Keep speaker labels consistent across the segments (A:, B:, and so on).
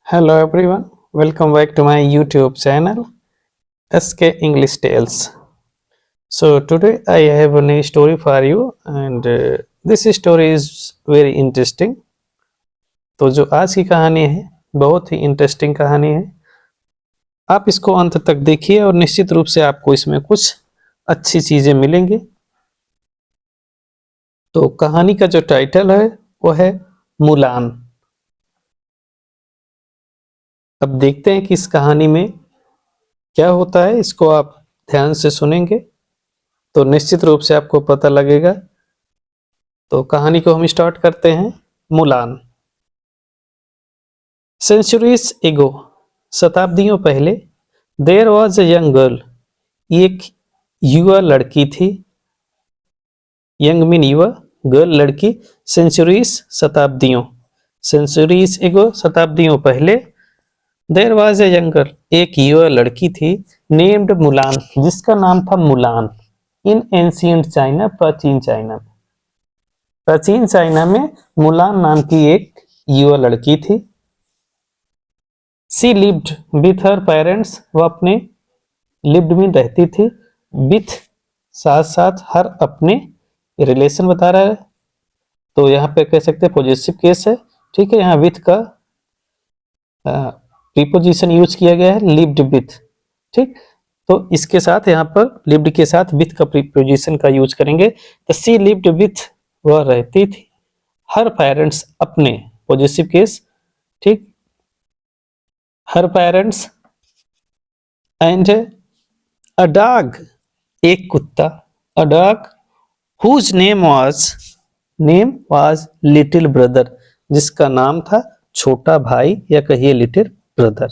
A: Hello everyone, welcome back to my YouTube channel SK English Tales. So today I have a new story for you and this story is very interesting. तो जो आज की कहानी है बहुत ही interesting कहानी है। आप इसको अंत तक देखिए और निश्चित रूप से आपको इसमें कुछ अच्छी चीजें मिलेंगी। तो कहानी का जो टाइटल है वो है मुलान। अब देखते हैं कि इस कहानी में क्या होता है, इसको आप ध्यान से सुनेंगे तो निश्चित रूप से आपको पता लगेगा। तो कहानी को हम स्टार्ट करते हैं। मुलान। सेंचुरीज एगो, शताब्दियों पहले, there was a young girl, एक युवा लड़की थी। यंग मीन युवा, गर्ल लड़की, सेंचुरीज शताब्दियों, सेंचुरीज एगो शताब्दियों पहले, there was a young girl एक युवा लड़की थी, नेम्ड मुलान जिसका नाम था मुलान, इन एंशिएंट चाइना प्राचीन चाइना में। प्राचीन चाइना में मुलान नाम की एक युवा लड़की थी। She lived with her parents, वो अपने लिव्ड में रहती थी, विथ साथ साथ हर अपने रिलेशन बता रहा है तो यहाँ पे कह सकते हैं पॉजिटिव केस है। ठीक है, यहाँ विथ का प्रीपोजिशन यूज किया गया है, लिव्ड विथ। ठीक, तो इसके साथ यहाँ पर लिव्ड के साथ विथ का प्रीपोजिशन का यूज करेंगे। तो सी लिव्ड विथ, वह रहती थी, हर पेरेंट्स अपने, पॉजिटिव केस। ठीक, her parents, and a dog एक कुत्ता, a dog whose name was little brother जिसका नाम था छोटा भाई या कहिए लिटिल ब्रदर।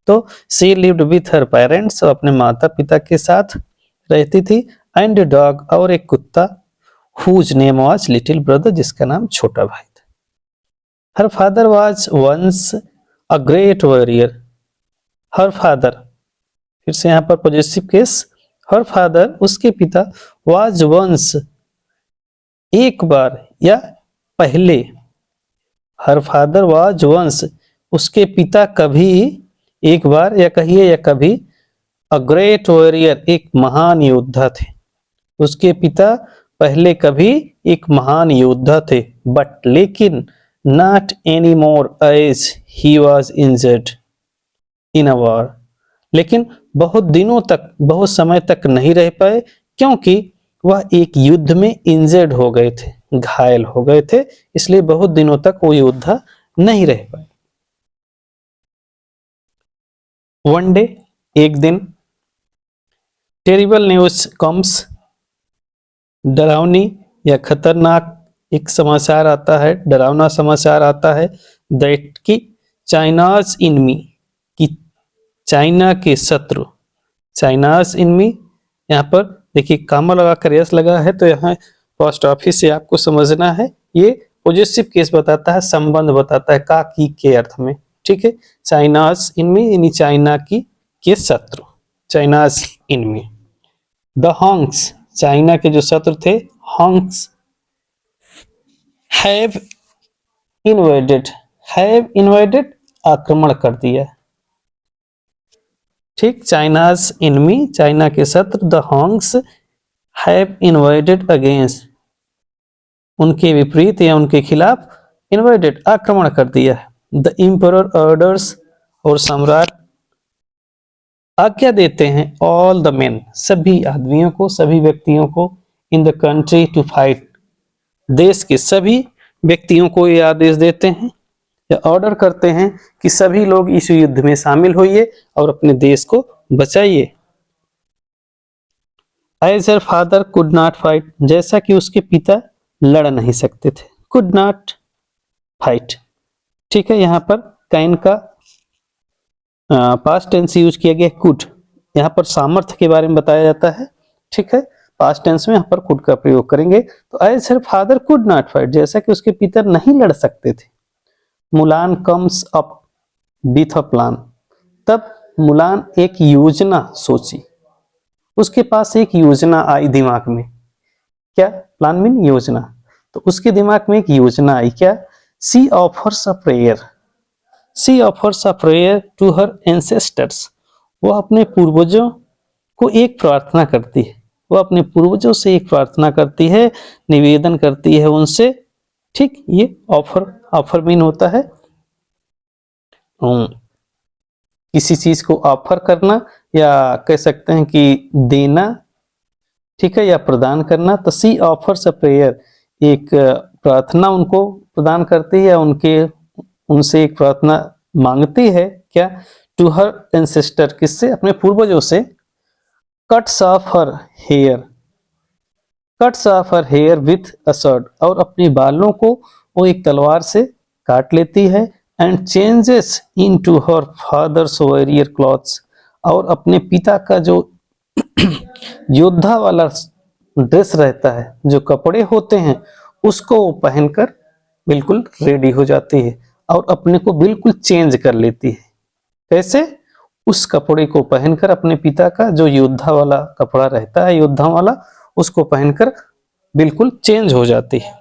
A: तो she lived with her parents, अपने माता पिता के साथ रहती थी, एंड डॉग और एक कुत्ता, whose name was little brother जिसका नाम छोटा भाई था। Her father was once a great warrior, her father, फिर से यहाँ पर पॉजिटिव केस, हर फादर उसके पिता, वाज वंस एक बार या पहले, हर फादर वाज वंस उसके पिता कभी, एक बार या कहिए या कभी, अ ग्रेट वॉरियर एक महान योद्धा थे, उसके पिता पहले कभी एक महान योद्धा थे। बट लेकिन not any more as he was injured in a war, लेकिन बहुत दिनों तक, बहुत समय तक नहीं रह पाए क्योंकि वह एक युद्ध में इंजर्ड हो गए थे, घायल हो गए थे, इसलिए बहुत दिनों तक वो योद्धा नहीं रह पाए। वन डे, एक दिन, टेरिबल न्यूज कम्स, डरावनी या खतरनाक एक समाचार आता है, डरावना समाचार आता है, दैट की चाइनाज इनमी, कि चाइना के शत्रु, चाइनाज इनमी, यहाँ पर देखिए कामा लगाकर यस लगा है तो यहाँ पोस्ट ऑफिस से आपको समझना है, ये पॉजिटिव केस बताता है, संबंध बताता है का की के अर्थ में। ठीक है, चाइनाज इनमी यानी चाइना की के शत्रु, China's enemy. The Hong's, China के जो शत्रु थे, हॉन्ग्स, हैव इन्वेडेड आक्रमण कर दिया। ठीक, चाइनाज इनमी, चाइना के शत्रु, the Hong's have invaded against, उनके विपरीत या उनके खिलाफ, इन्वेडेड आक्रमण कर दिया है। द इम्परर ऑर्डर्स, और सम्राट आज्ञा देते हैं, ऑल द मेन, सभी आदमियों को, सभी व्यक्तियों को, in the country to fight, देश के सभी व्यक्तियों को ये आदेश देते हैं या ऑर्डर करते हैं कि सभी लोग इस युद्ध में शामिल होइए और अपने देश को बचाइए। As her father could not fight, जैसा कि उसके पिता लड़ नहीं सकते थे, कुड नॉट फाइट। ठीक है, यहाँ पर कैन का पास्ट टेंस यूज किया गया, कुड, यहाँ पर सामर्थ्य के बारे में बताया जाता है। ठीक है, पास्ट टेंस में यहाँ पर कुड का प्रयोग करेंगे। तो as her father could not fight, जैसा कि उसके पिता नहीं लड़ सकते थे। Mulan comes up with a plan, तब मुलान एक योजना सोची, उसके पास एक योजना आई दिमाग में। क्या? प्लान मीन योजना, तो उसके दिमाग में एक योजना आई। क्या? She offers a prayer, she offers a prayer to her ancestors, वो अपने पूर्वजों को एक प्रार्थना करती है, वो अपने पूर्वजों से एक प्रार्थना करती है, निवेदन करती है उनसे। ठीक, ये ऑफर, ऑफर मीन होता है किसी चीज को ऑफर करना, या कह सकते हैं कि देना, ठीक है, या प्रदान करना। तो सी ऑफर्स अ प्रेयर, एक प्रार्थना उनको प्रदान करती है, या उनसे एक प्रार्थना मांगती है, क्या, टू हर एंसेस्टर, किससे, अपने पूर्वजों से। Cuts off her hair, cuts off her hair with a sword, और अपने बालों को वो एक तलवार से काट लेती है। And changes into her father's warrior clothes, और अपने पिता का जो योद्धा वाला ड्रेस रहता है, जो कपड़े होते हैं, उसको वो पहनकर बिल्कुल रेडी हो जाती है और अपने को बिल्कुल चेंज कर लेती है। कैसे? उस कपड़े को पहनकर, अपने पिता का जो योद्धा वाला कपड़ा रहता है, योद्धा वाला, उसको पहनकर बिल्कुल चेंज हो जाती है।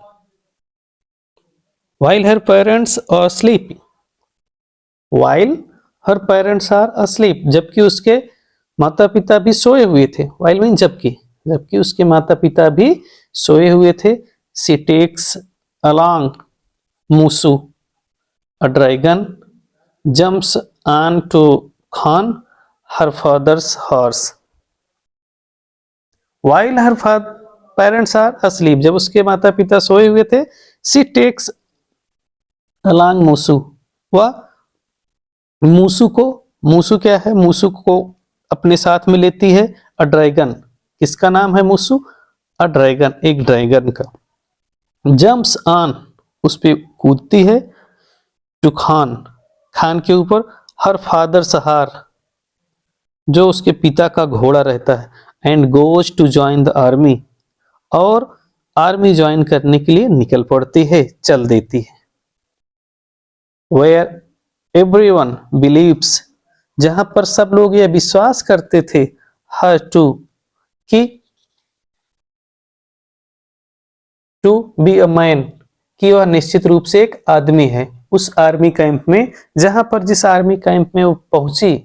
A: While her parents are sleeping, while her parents are asleep, जबकि उसके माता पिता भी सोए हुए थे। While means जबकि, जबकि उसके माता पिता भी सोए हुए थे। She takes along Musu, a dragon, jumps on to Khan, her father's horse. While her parents are asleep, जब उसके माता पिता सोए हुए थे, she takes along Musu, वह मूसू को, मूसू क्या है, मूसू को अपने साथ में लेती है। अ ड्रैगन, किसका नाम है मूसू? अ ड्रैगन, एक ड्रैगन का। जंप्स ऑन, उस पे कूदती है। टू खान, खान के ऊपर। हर फादर सहार, जो उसके पिता का घोड़ा रहता है। And goes to join the army, और आर्मी ज्वाइन करने के लिए निकल पड़ती है, चल देती है। वेयर एवरीवन बिलीव्स, जहां पर सब लोग यह विश्वास करते थे, हर टू, कि टू बी अ मैन, कि वह निश्चित रूप से एक आदमी है। उस आर्मी कैंप में, जहां पर जिस आर्मी कैंप में वो पहुंची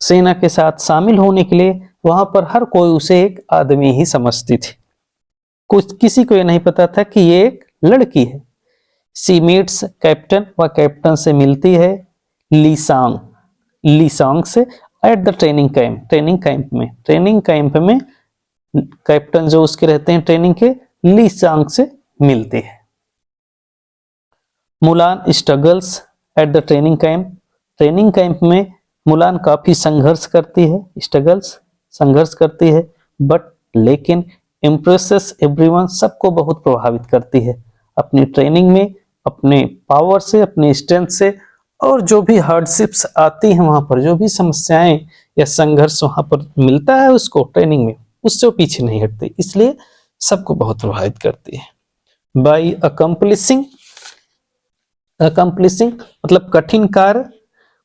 A: सेना के साथ शामिल होने के लिए, वहां पर हर कोई उसे एक आदमी ही समझती थी। कुछ किसी को यह नहीं पता था कि ये एक लड़की है। सी मीट्स कैप्टन, वह कैप्टन से मिलती है। लीसांग, लीसांग से। At the training camp, training camp में, ट्रेनिंग कैंप में कैप्टन जो उसके रहते हैं ट्रेनिंग के, लीसांग से मिलते हैं। Mulan struggles at the training camp, training camp में मुलान काफी संघर्ष करती है, स्ट्रगल्स, संघर्ष करती है। बट लेकिन इम्प्रेसेस एवरीवन, सबको बहुत प्रभावित करती है अपनी ट्रेनिंग में, अपने पावर से, अपने स्ट्रेंथ से। और जो भी हार्डशिप्स आती हैं वहां पर, जो भी समस्याएं या संघर्ष वहां पर मिलता है उसको ट्रेनिंग में, उससे वो पीछे नहीं हटती, इसलिए सबको बहुत प्रभावित करती है। बाई अकम्प्लिशिंग, अकम्प्लिशिंग मतलब कठिन कार्य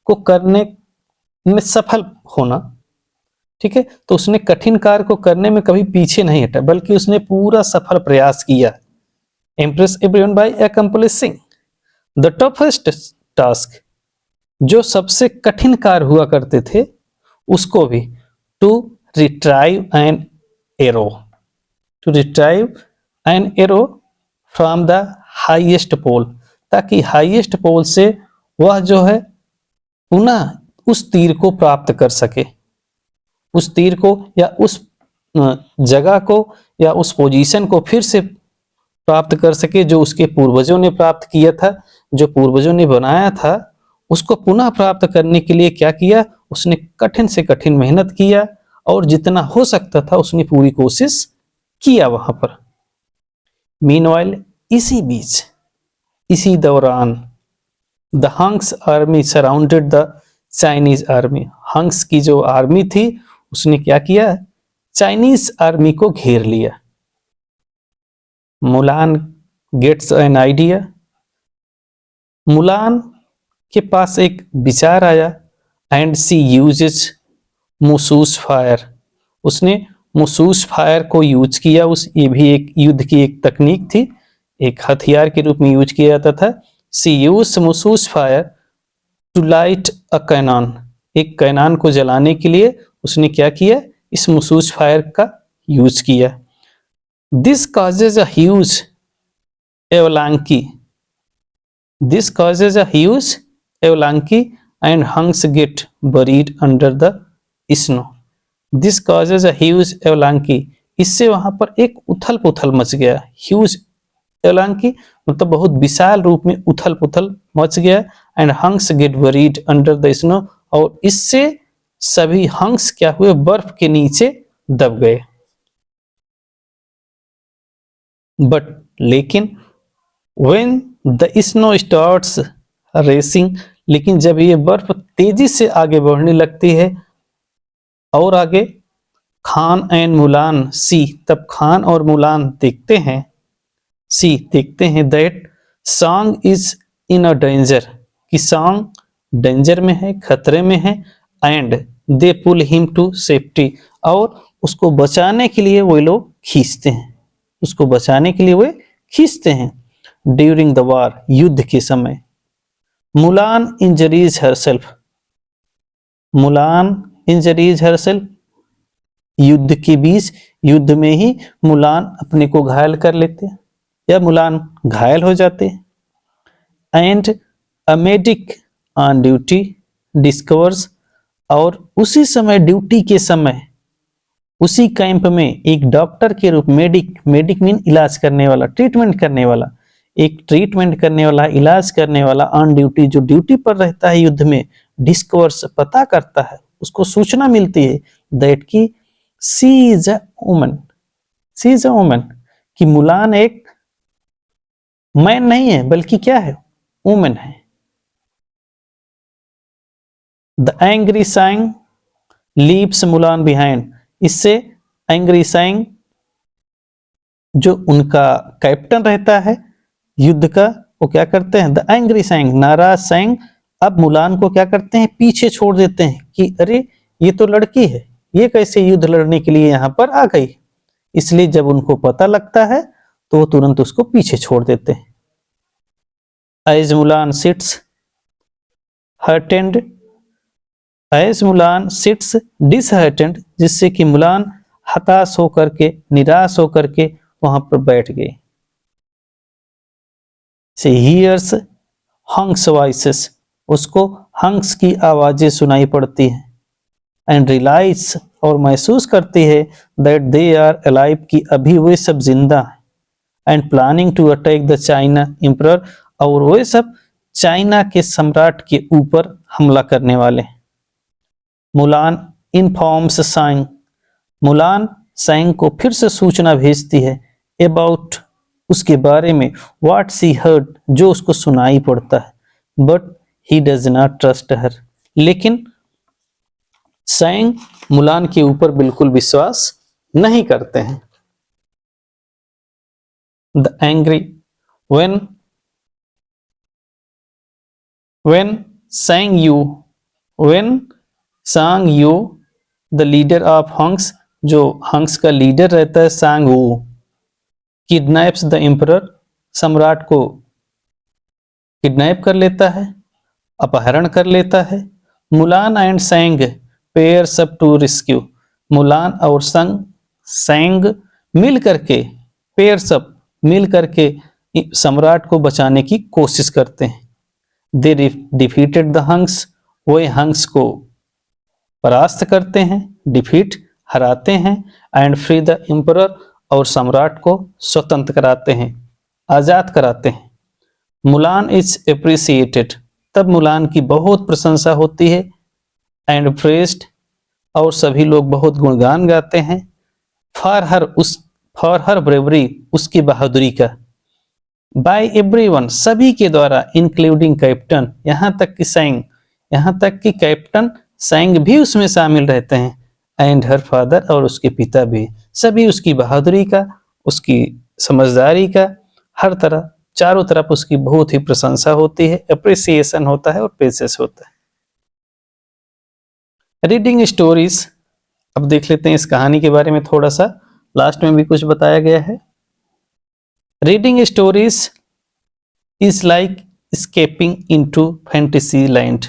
A: को करने में सफल होना, ठीक है। तो उसने कठिन कार्य को करने में कभी पीछे नहीं हटा, बल्कि उसने पूरा सफल प्रयास किया। Impress everyone by accomplishing the toughest task, जो सबसे कठिन कार्य हुआ करते थे उसको भी। To retrieve an arrow, to retrieve an arrow from the highest pole, ताकि हाईएस्ट पोल से वह जो है पुनः उस तीर को प्राप्त कर सके, उस तीर को या उस जगह को या उस पोजीशन को फिर से प्राप्त कर सके जो उसके पूर्वजों ने प्राप्त किया था, जो पूर्वजों ने बनाया था, उसको पुनः प्राप्त करने के लिए क्या किया, उसने कठिन से कठिन मेहनत किया और जितना हो सकता था उसने पूरी कोशिश किया वहां पर। मीनवाइल, इसी बीच, इसी दौरान, the Huns army surrounded the Chinese army, Huns की जो आर्मी थी उसने क्या किया, चाइनीज आर्मी को घेर लिया। Mulan gets an idea, Mulan के पास एक विचार आया। And she uses Mushu's fire, उसने मुसूस फायर को यूज किया। ये भी एक युद्ध की एक तकनीक थी, एक हथियार के रूप में यूज किया जाता था। She use Mushu's fire to light a cannon, एक कैनन को जलाने के लिए उसने क्या किया, इस मुसूस फायर का यूज किया। This causes a huge avalanche, this causes a huge avalanche and hunks get buried under the snow. This causes a huge avalanche, इससे वहां पर एक उथल पुथल मच गया। ह्यूज avalanche मतलब बहुत विशाल रूप में उथल पुथल मच गया। And Huns get buried under the snow, और इससे सभी हंक्स क्या हुए, बर्फ के नीचे दब गए। बट लेकिन when the snow starts racing, लेकिन जब ये बर्फ तेजी से आगे बढ़ने लगती है और आगे, खान एंड मुलान सी, तब खान और मुलान देखते हैं, सी देखते हैं that Shang is in a danger, कि सॉन्ग डेंजर में है, खतरे में है। And they pull him to safety, और उसको बचाने के लिए वो लोग खींचते हैं, उसको बचाने के लिए वे खींचते हैं। ड्यूरिंग द वार, युद्ध के समय, Mulan injuries herself, Mulan injuries herself, युद्ध के बीच, युद्ध में ही मुलान अपने को घायल कर लेते हैं या मुलान घायल हो जाते हैं। And a medic on duty discovers, और उसी समय ड्यूटी के समय उसी कैंप में एक डॉक्टर के रूप, मेडिक, मेडिक मीन इलाज करने वाला, ट्रीटमेंट करने वाला, एक ट्रीटमेंट करने वाला, इलाज करने वाला ऑन ड्यूटी, जो ड्यूटी पर रहता है युद्ध में, डिस्कवर्स पता करता है, उसको सूचना मिलती है दैट की she is a woman, she is a woman, कि मुलान एक मैन नहीं है बल्कि क्या है, वुमन है। The angry Shang leaves Mulan behind, इससे एंग्री सांग जो उनका कैप्टन रहता है युद्ध का, वो क्या करते हैं, द एंग्री सांग, नाराज सांग अब मुलान को क्या करते हैं, पीछे छोड़ देते हैं कि अरे ये तो लड़की है, ये कैसे युद्ध लड़ने के लिए यहाँ पर आ गई। इसलिए जब उनको पता लगता है तो वो तुरंत उसको पीछे छोड़ देते हैं। As Mulan sits hearted, as Mulan sits disheartened, जिससे कि मुलान हताश होकर के, निराश होकर के वहां पर बैठ गए। से हियर्स हंक्स वॉइसेस, उसको हंक्स की आवाजें सुनाई पड़ती हैं। एंड रियलाइज, और महसूस करती है दैट दे आर अलाइव, कि अभी वे सब जिंदा हैं। And planning to attack the China emperor, और वे सब चाइना के सम्राट के ऊपर हमला करने वाले हैं। मुलान इन्फॉर्म्स सांग, मुलान सांग को फिर से सूचना भेजती है अबाउट, उसके बारे में, व्हाट सी हर्ड, जो उसको सुनाई पड़ता है। But he does not trust her, लेकिन सांग मुलान के ऊपर बिल्कुल विश्वास नहीं करते हैं। The angry when sang you, when sang you the leader of hunks, जो हंक्स का लीडर रहता है सांग वू, किडनैप्स द एम्परर, सम्राट को किडनैप कर लेता है, अपहरण कर लेता है। Mulan and Shang pairs up to rescue, Mulan और सांग मिल करके, पेयर्स अप मिल करके सम्राट को बचाने की कोशिश करते हैं। They defeated the hunks, way hunks को परास्त करते हैं, डिफीट हराते हैं। एंड फ्री द एम्परर, और सम्राट को स्वतंत्र कराते हैं, आजाद कराते हैं। मुलान इज एप्रिसिएटेड, तब मुलान की बहुत प्रशंसा होती है। एंड प्रेज्ड, और सभी लोग बहुत गुणगान गाते हैं। फॉर हर ब्रेवरी, उसकी बहादुरी का। बाय एवरीवन, सभी के द्वारा, इंक्लूडिंग कैप्टन, यहाँ तक कि सांग, यहाँ तक कि कैप्टन सांग भी उसमें शामिल रहते हैं। एंड हर फादर, और उसके पिता भी, सभी उसकी बहादुरी का, उसकी समझदारी का, हर तरह, चारों तरफ उसकी बहुत ही प्रशंसा होती है, अप्रिसिएशन होता है और प्रेजेस होता है। रीडिंग स्टोरीज, अब देख लेते हैं इस कहानी के बारे में थोड़ा सा, लास्ट में भी कुछ बताया गया है। Reading stories is like escaping into fantasy land,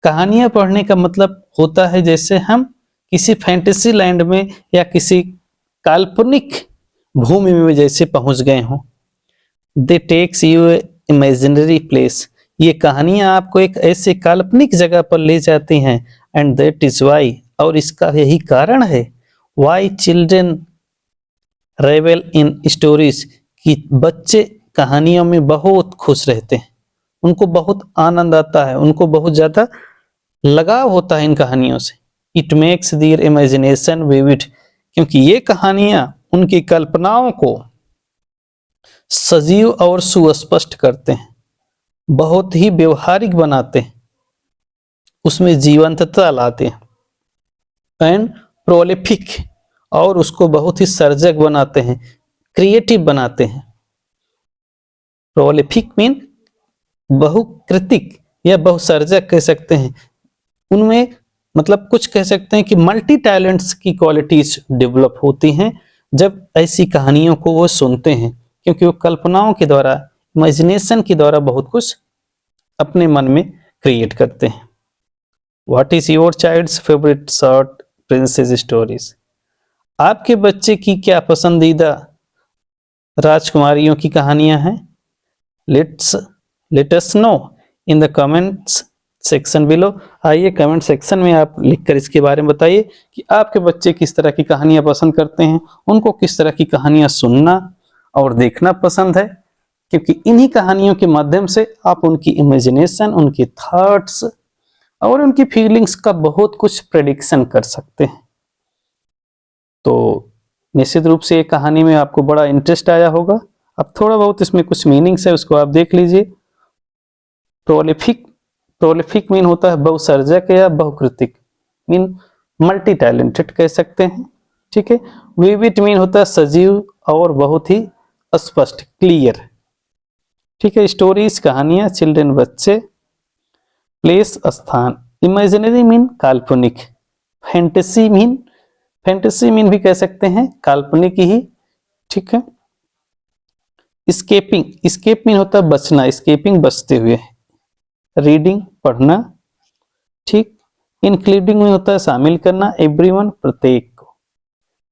A: कहानियां पढ़ने का मतलब होता है जैसे हम किसी फैंटेसी लैंड में या किसी काल्पनिक भूमि में जैसे पहुंच गए हों। दे टेक्स यू इमेजिनरी प्लेस, ये कहानियां आपको एक ऐसे काल्पनिक जगह पर ले जाती हैं। एंड दैट इज वाई, और इसका यही कारण है वाई चिल्ड्रन रेवल इन स्टोरीज, कि बच्चे कहानियों में बहुत खुश रहते हैं, उनको बहुत आनंद आता है, उनको बहुत ज्यादा लगाव होता है इन कहानियों से। It makes there imagination vivid, क्योंकि ये कहानियां उनकी कल्पनाओं को सजीव और सुस्पष्ट करते हैं, बहुत ही व्यवहारिक बनाते हैं, उसमें जीवंतता लाते हैं। एंड प्रोलिफिक, और उसको बहुत ही सर्जक बनाते हैं, क्रिएटिव बनाते हैं। प्रोलिफिक मीन बहुकृतिक या बहुसर्जक कह सकते हैं। उनमें मतलब कुछ कह सकते हैं कि मल्टी टैलेंट्स की क्वालिटीज डेवलप होती हैं जब ऐसी कहानियों को वो सुनते हैं, क्योंकि वो कल्पनाओं के द्वारा, इमेजिनेशन के द्वारा बहुत कुछ अपने मन में क्रिएट करते हैं। What is your child's favourite short princess stories, आपके बच्चे की क्या पसंदीदा राजकुमारियों की कहानियां हैं? Let us know in the comments section below. आइए कमेंट सेक्शन में आप लिखकर इसके बारे में बताइए कि आपके बच्चे किस तरह की कहानियां पसंद करते हैं, उनको किस तरह की कहानियां सुनना और देखना पसंद है, क्योंकि इन्हीं कहानियों के माध्यम से आप उनकी इमेजिनेशन, उनकी थॉट्स और उनकी फीलिंग्स का बहुत कुछ प्रेडिक्शन कर सकते हैं। तो निश्चित रूप से ये कहानी में आपको बड़ा इंटरेस्ट आया होगा। अब थोड़ा बहुत इसमें कुछ मीनिंग्स है, उसको आप देख लीजिए। प्रोलिफिक मीन होता है बहुसर्जक या बहुकृतिक, मीन मल्टी टैलेंटेड कह सकते हैं, ठीक है। विविड मीन होता है सजीव और बहुत ही स्पष्ट, क्लियर, ठीक है। स्टोरीज कहानियां, चिल्ड्रन बच्चे, प्लेस स्थान, इमेजिनरी मीन काल्पनिक, फैंटेसी मीन भी कह सकते हैं काल्पनिक ही, ठीक है। स्केप मीन होता है बचना, स्केपिंग बचते हुए। रीडिंग पढ़ना, ठीक। इंक्लूडिंग में होता है शामिल करना, एवरीवन प्रत्येक को।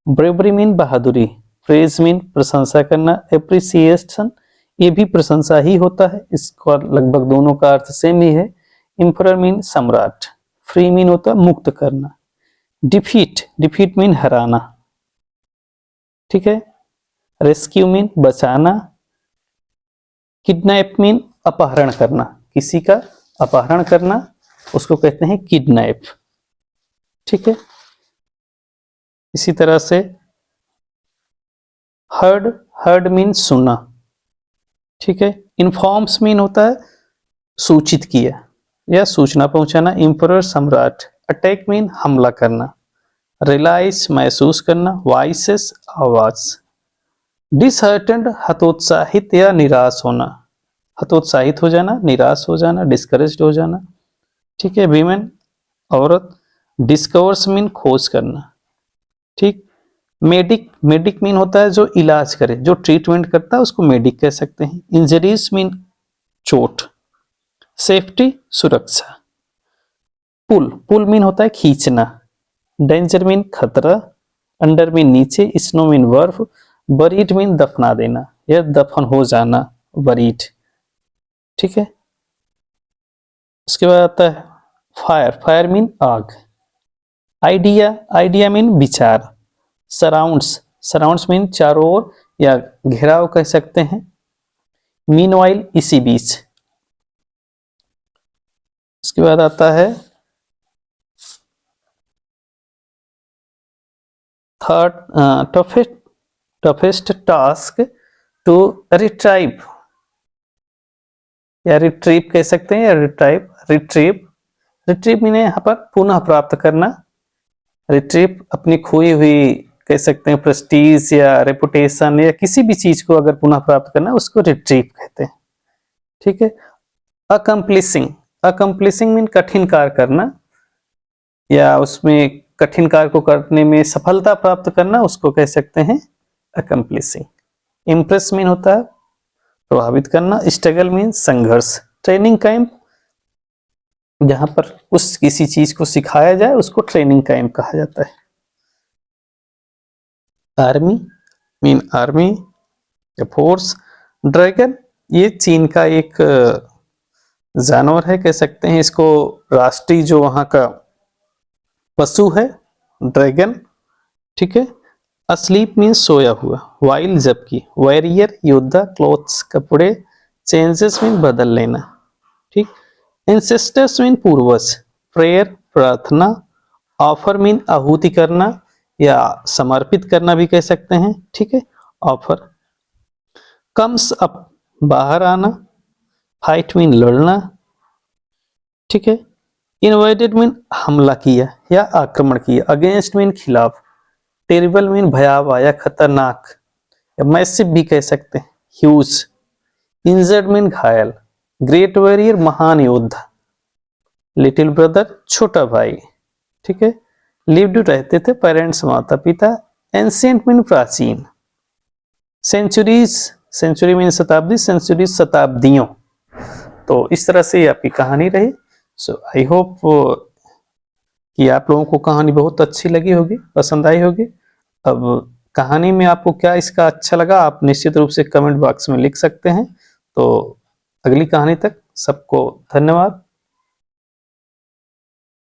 A: ब्रेवरी मीन बहादुरी, प्रेज मीन प्रशंसा करना, एप्रिसिएशन ये भी प्रशंसा ही होता है, इसका लगभग दोनों का अर्थ सेम ही है। एम्परर मीन सम्राट, फ्री मीन होता है मुक्त करना। डिफीट मीन हराना, ठीक है। रेस्क्यू मीन बचाना। किडनैप मीन अपहरण करना, किसी का अपहरण करना उसको कहते हैं किडनैप, ठीक है। इसी तरह से हर्ड मीन सुना, ठीक है। इन्फॉर्म्स मीन होता है सूचित किया या सूचना पहुंचाना। एम्परर सम्राट। अटैक मीन हमला करना। रियलाइज महसूस करना। वॉइसेस आवाज। डिसहर्टेंड हतोत्साहित या निराश होना, हतोत्साहित हो जाना, निराश हो जाना, डिस्करेज्ड हो जाना, ठीक है। वीमेन औरत। डिस्कवर्स मीन खोज करना, ठीक। मेडिक मीन होता है जो इलाज करे, जो ट्रीटमेंट करता है उसको मेडिक कह सकते हैं। इंजरीज मीन चोट। सेफ्टी सुरक्षा। पुल मीन होता है खींचना। डेंजर मीन खतरा। अंडर मीन नीचे। स्नो मीन बर्फ। बरीड मीन दफना देना या दफन हो जाना, बरीड, ठीक है। उसके बाद आता है फायर मीन आग। आइडिया मीन विचार। सराउंड्स मीन चारों ओर या घेराव कह सकते हैं। मीनवाइल इसी बीच। उसके बाद आता है third toughest task to retrieve या रिट्रीव कह सकते हैं, या रिट्रीव मीन यहाँ पर पुनः प्राप्त करना। रिट्रीव अपनी खोई हुई कह सकते हैं प्रेस्टीज या रेपुटेशन या किसी भी चीज को अगर पुनः प्राप्त करना उसको रिट्रीव कहते हैं, ठीक है। अकम्प्लिसिंग मीन कठिन कार्य करना या उसमें कठिन कार्य को करने में सफलता प्राप्त करना, उसको कह सकते हैं अकम्प्लिसिंग। इम्प्रेस मीन होता है प्रभावित करना। स्ट्रगल मीन संघर्ष। ट्रेनिंग कैंप जहां पर उस किसी चीज को सिखाया जाए उसको ट्रेनिंग कैंप कहा जाता है। आर्मी मीन आर्मी या फोर्स। ड्रैगन ये चीन का एक जानवर है, कह सकते हैं इसको राष्ट्रीय जो वहां का पशु है ड्रैगन, ठीक है। अस्लीप मीन सोया हुआ, वाइल जबकि, वॉरियर योद्धा, क्लोथ्स कपड़े, चेंजेस मीन बदल लेना, ठीक। एंसेस्टर्स मीन पूर्वज, प्रेयर प्रार्थना, ऑफर मीन आहुति करना या समर्पित करना भी कह सकते हैं, ठीक है, ऑफर। कम्स अप बाहर आना, फाइट मीन लड़ना, ठीक है। इन्वाइटेड मीन हमला किया या आक्रमण किया, अगेंस्ट मीन खिलाफ, टेरिबल मीन भयावह या खतरनाक या मैसिव भी कह सकते हैं, ह्यूज। इंजर्ड मीन घायल, ग्रेट वॉरियर महान योद्धा, लिटिल ब्रदर छोटा भाई, ठीक है। लिव्ड रहते थे, पेरेंट्स माता पिता, एंशिएंट मीन प्राचीन, सेंचुरीज, सेंचुरी मीन शताब्दी, सेंचुरीज शताब्दियों। तो इस तरह से आपकी कहानी रही। सो आई होप कि आप लोगों को कहानी बहुत अच्छी लगी होगी, पसंद आई होगी। अब कहानी में आपको क्या इसका अच्छा लगा आप निश्चित रूप से कमेंट बॉक्स में लिख सकते हैं। तो अगली कहानी तक सबको धन्यवाद।